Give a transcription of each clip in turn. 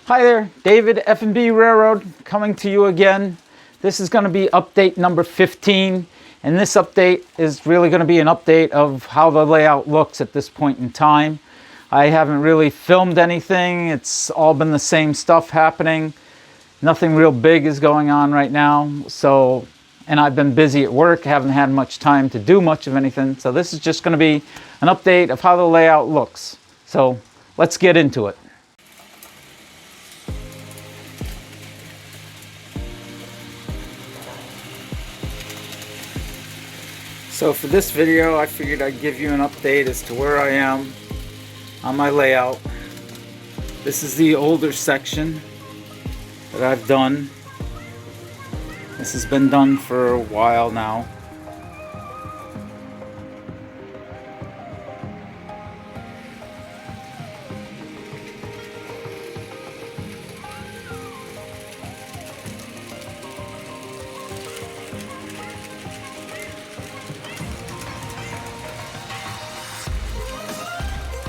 Hi there, David F&B Railroad coming to you again. This is going to be update number 15, and this update is really going to be an update of how the layout looks at this point in time. I haven't really filmed anything. It's all been the same stuff happening. Nothing real big is going on right now. And I've been busy at work, haven't had much time to do much of anything. So this is just going to be an update of how the layout looks. So let's get into it. So for this video, I figured I'd give you an update as to where I am on my layout. This is the older section that I've done. This has been done for a while now.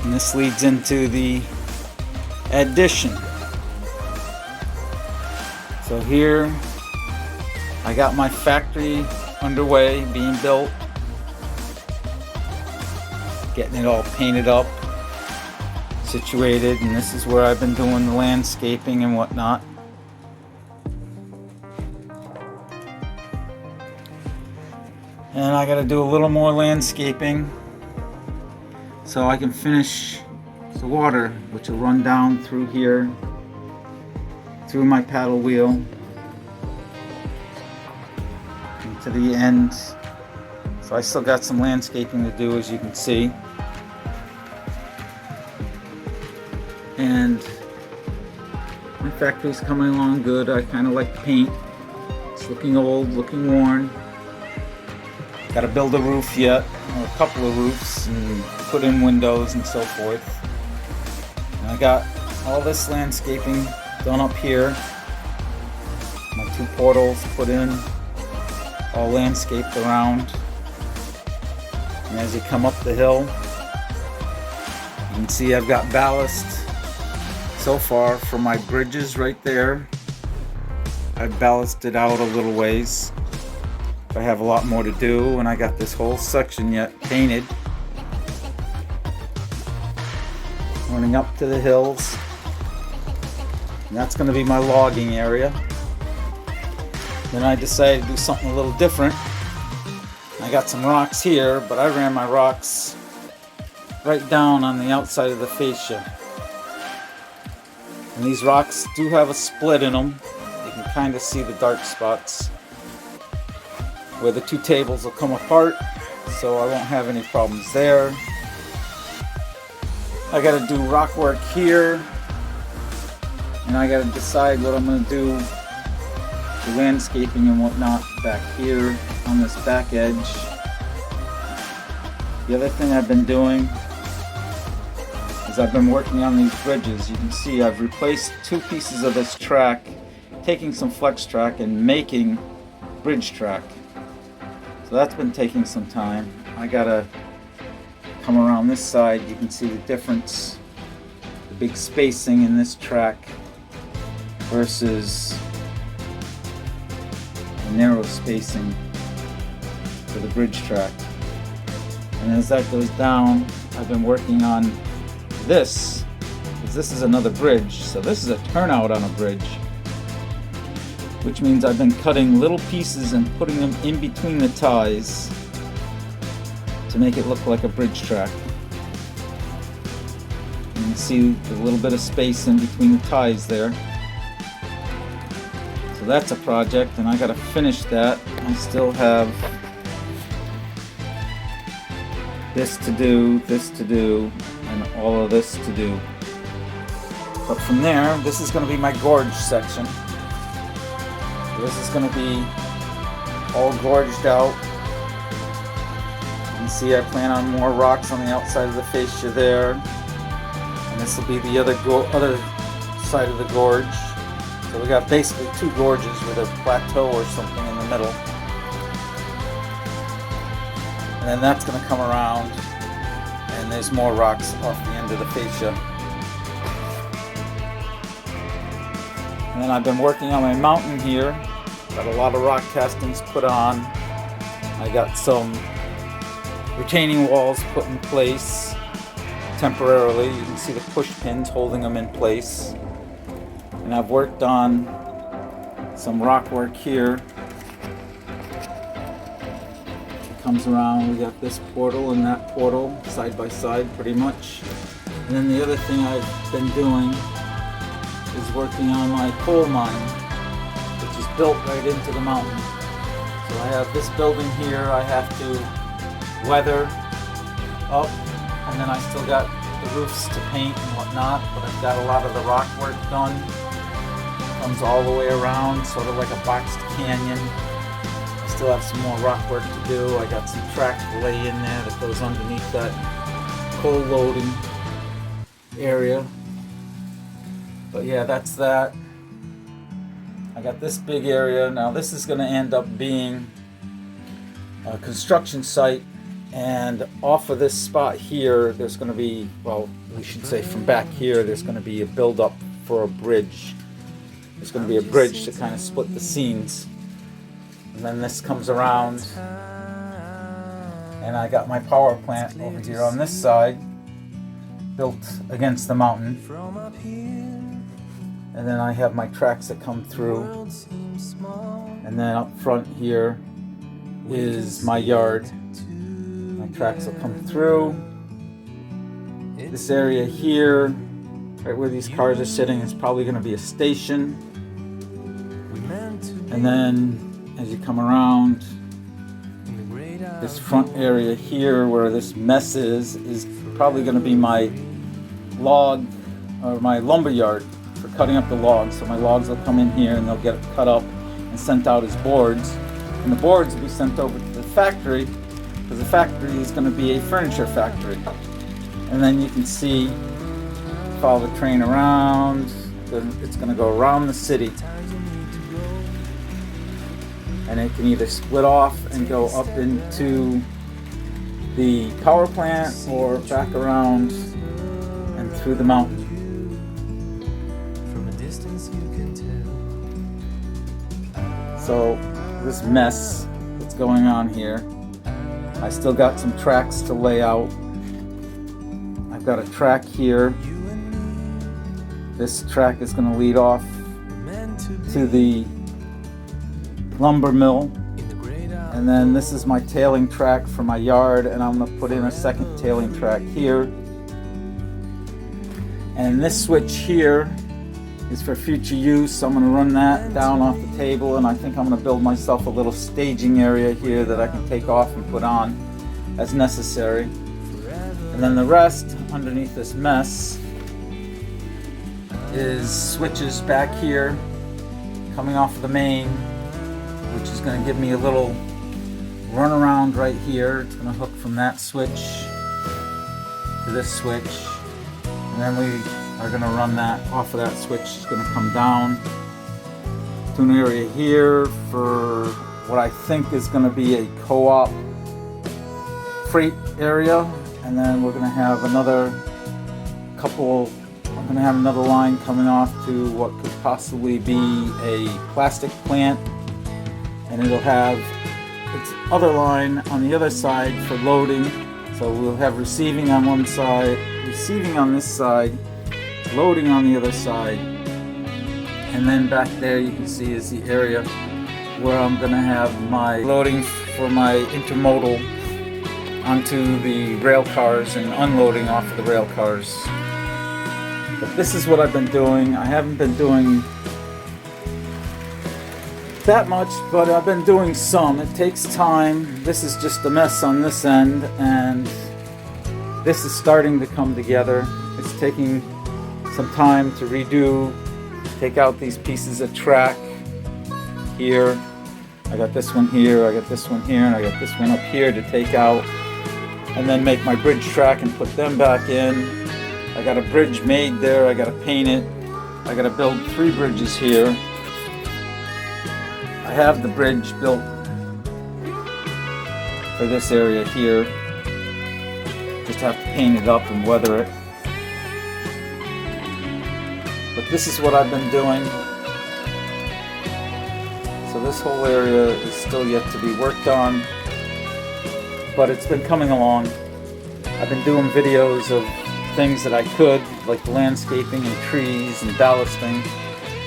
And this leads into the addition. So here I got my factory underway, being built, getting it all painted up, situated, and this is where I've been doing the landscaping and whatnot. And I got to do a little more landscaping so I can finish the water, which will run down through here, through my paddle wheel, and to the end. So I still got some landscaping to do, as you can see. And my factory's coming along good. I kind of like the paint. It's looking old, looking worn. Got to build a roof yet, or a couple of roofs, and put in windows and so forth. And I got all this landscaping done up here. My 2 portals put in, all landscaped around. And as you come up the hill, you can see I've got ballast so far for my bridges right there. I've ballasted out a little ways. I have a lot more to do, and I got this whole section yet painted. Running up to the hills. And that's going to be my logging area. Then I decided to do something a little different. I got some rocks here, but I ran my rocks right down on the outside of the fascia. And these rocks do have a split in them. You can kind of see the dark spots where the 2 tables will come apart, so I won't have any problems there. I got to do rock work here, and I got to decide what I'm going to do, the landscaping and whatnot back here on this back edge. The other thing I've been doing is I've been working on these bridges. You can see I've replaced 2 pieces of this track, taking some flex track and making bridge track. So that's been taking some time. I gotta come around this side. You can see the difference, the big spacing in this track versus the narrow spacing for the bridge track. And as that goes down, I've been working on this, because this is another bridge. So this is a turnout on a bridge, which means I've been cutting little pieces and putting them in between the ties to make it look like a bridge track. You can see a little bit of space in between the ties there. So that's a project, and I gotta finish that. I still have this to do, and all of this to do. But from there, this is gonna be my gorge section. This is going to be all gorged out. You can see I plan on more rocks on the outside of the fascia there. And this will be the other side of the gorge. So we got basically 2 gorges with a plateau or something in the middle. And then that's going to come around, and there's more rocks off the end of the fascia. And then I've been working on my mountain here. Got a lot of rock castings put on. I got some retaining walls put in place temporarily. You can see the push pins holding them in place. And I've worked on some rock work here. It comes around, we got this portal and that portal side by side pretty much. And then the other thing I've been doing is working on my coal mine, which is built right into the mountain. So I have this building here I have to weather up, and then I still got the roofs to paint and whatnot, but I've got a lot of the rock work done. Comes all the way around, sort of like a boxed canyon. I still have some more rock work to do. I got some track to lay in there that goes underneath that coal loading area. But yeah, that's that. I got this big area. Now this is going to end up being a construction site, and off of this spot here there's going to be, well, we should say from back here, there's going to be a build up for a bridge. There's going to be a bridge to kind of split the scenes. And then this comes around, and I got my power plant over here on this side, built against the mountain. And then I have my tracks that come through. And then up front here is my yard. My tracks will come through. This area here, right where these cars are sitting, is probably going to be a station. And then as you come around, this front area here where this mess is probably going to be my log or my lumber yard for cutting up the logs. So my logs will come in here and they'll get cut up and sent out as boards. And the boards will be sent over to the factory, because the factory is going to be a furniture factory. And then you can see, follow the train around, then it's going to go around the city. And it can either split off and go up into the power plant or back around and through the mountain. From a distance you can tell. So this mess that's going on here, I still got some tracks to lay out. I've got a track here. This track is going to lead off to the lumber mill, and then this is my tailing track for my yard, and I'm going to put in a second tailing track here. And this switch here is for future use, so I'm going to run that down off the table, and I think I'm going to build myself a little staging area here that I can take off and put on as necessary. And then the rest underneath this mess is switches back here coming off of the main, which is going to give me a little run around right here. It's going to hook from that switch to this switch, and then we are going to run that off of that switch. It's going to come down to an area here for what I think is going to be a co-op freight area, and then we're going to have another couple. I'm going to have another line coming off to what could possibly be a plastic plant, and it'll have its other line on the other side for loading. So we'll have receiving on one side, receiving on this side, loading on the other side, and then back there you can see is the area where I'm going to have my loading for my intermodal onto the rail cars and unloading off of the rail cars. But this is what I've been doing. I haven't been doing that much, but I've been doing some. It takes time. This is just a mess on this end, and this is starting to come together. It's taking some time to redo, take out these pieces of track here. I got this one here, I got this one here, and I got this one up here to take out, and then make my bridge track and put them back in. I got a bridge made there, I gotta paint it. I gotta build 3 bridges here. I have the bridge built for this area here. Just have to paint it up and weather it. But this is what I've been doing. this whole area is still yet to be worked on, but it's been coming along. I've been doing videos of things that I could, like landscaping and trees and ballasting,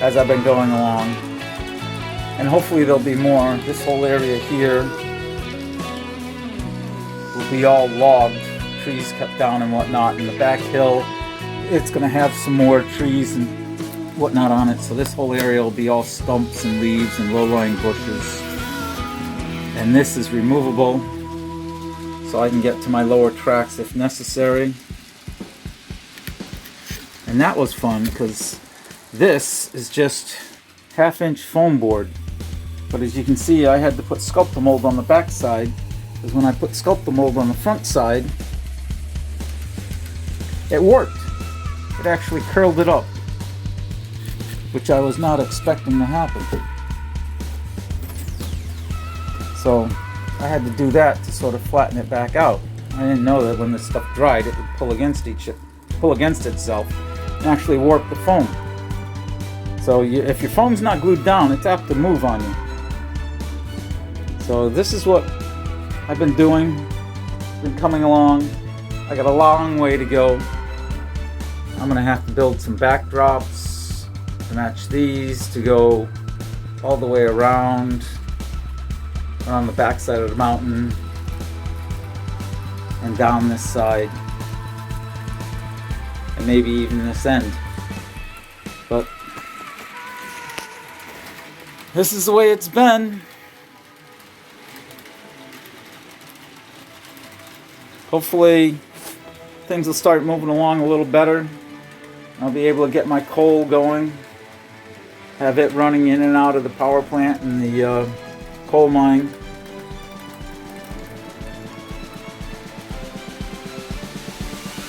as I've been going along. And hopefully there'll be more. This whole area here will be all logged, trees cut down and whatnot. And the back hill, it's going to have some more trees and whatnot on it. So this whole area will be all stumps and leaves and low-lying bushes. And this is removable, so I can get to my lower tracks if necessary. And that was fun, because this is just half-inch foam board. But as you can see, I had to put Sculptamold on the back side, because when I put Sculptamold on the front side, it worked. It actually curled it up, which I was not expecting to happen. So I had to do that to sort of flatten it back out. I didn't know that when this stuff dried, it would pull against itself and actually warp the foam. So if your foam's not glued down, it's apt to move on you. So this is what I've been doing. Been coming along. I got a long way to go. I'm gonna have to build some backdrops to match these, to go all the way around on the back side of the mountain and down this side, and maybe even this end. But this is the way it's been. Hopefully things will start moving along a little better. I'll be able to get my coal going, have it running in and out of the power plant and the coal mine.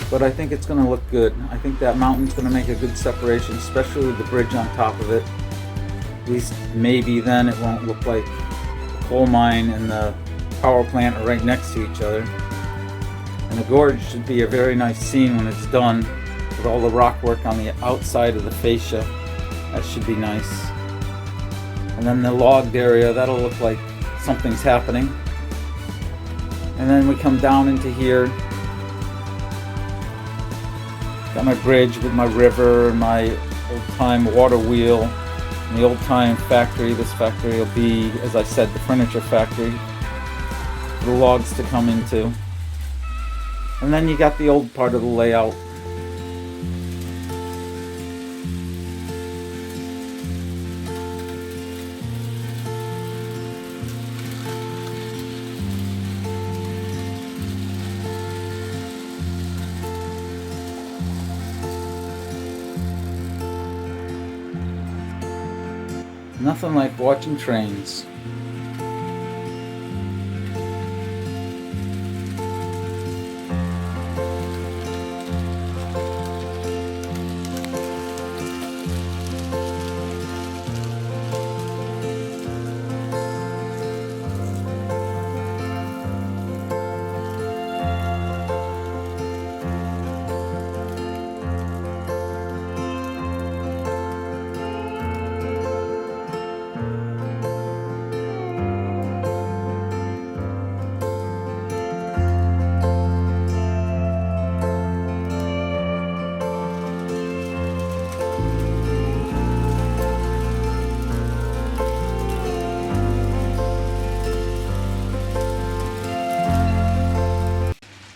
But I think it's going to look good. I think that mountain's going to make a good separation, especially with the bridge on top of it. At least maybe then it won't look like the coal mine and the power plant are right next to each other. And the gorge should be a very nice scene when it's done, with all the rock work on the outside of the fascia. That should be nice. And then the logged area, that'll look like something's happening. And then we come down into here. Got my bridge with my river and my old-time water wheel and the old-time factory. This factory will be, as I said, the furniture factory for the logs to come into. And then you got the old part of the layout. Nothing like watching trains.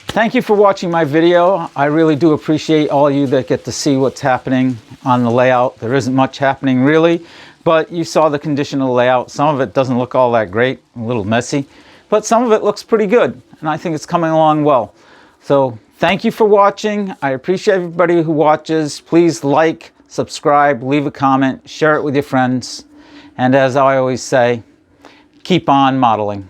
Thank you for watching my video. I really do appreciate all you that get to see what's happening on the layout. There isn't much happening really, but you saw the condition of the layout. Some of it doesn't look all that great, a little messy, but some of it looks pretty good, and I think it's coming along well. So thank you for watching. I appreciate everybody who watches. Please like, subscribe, leave a comment, share it with your friends, and as I always say, keep on modeling.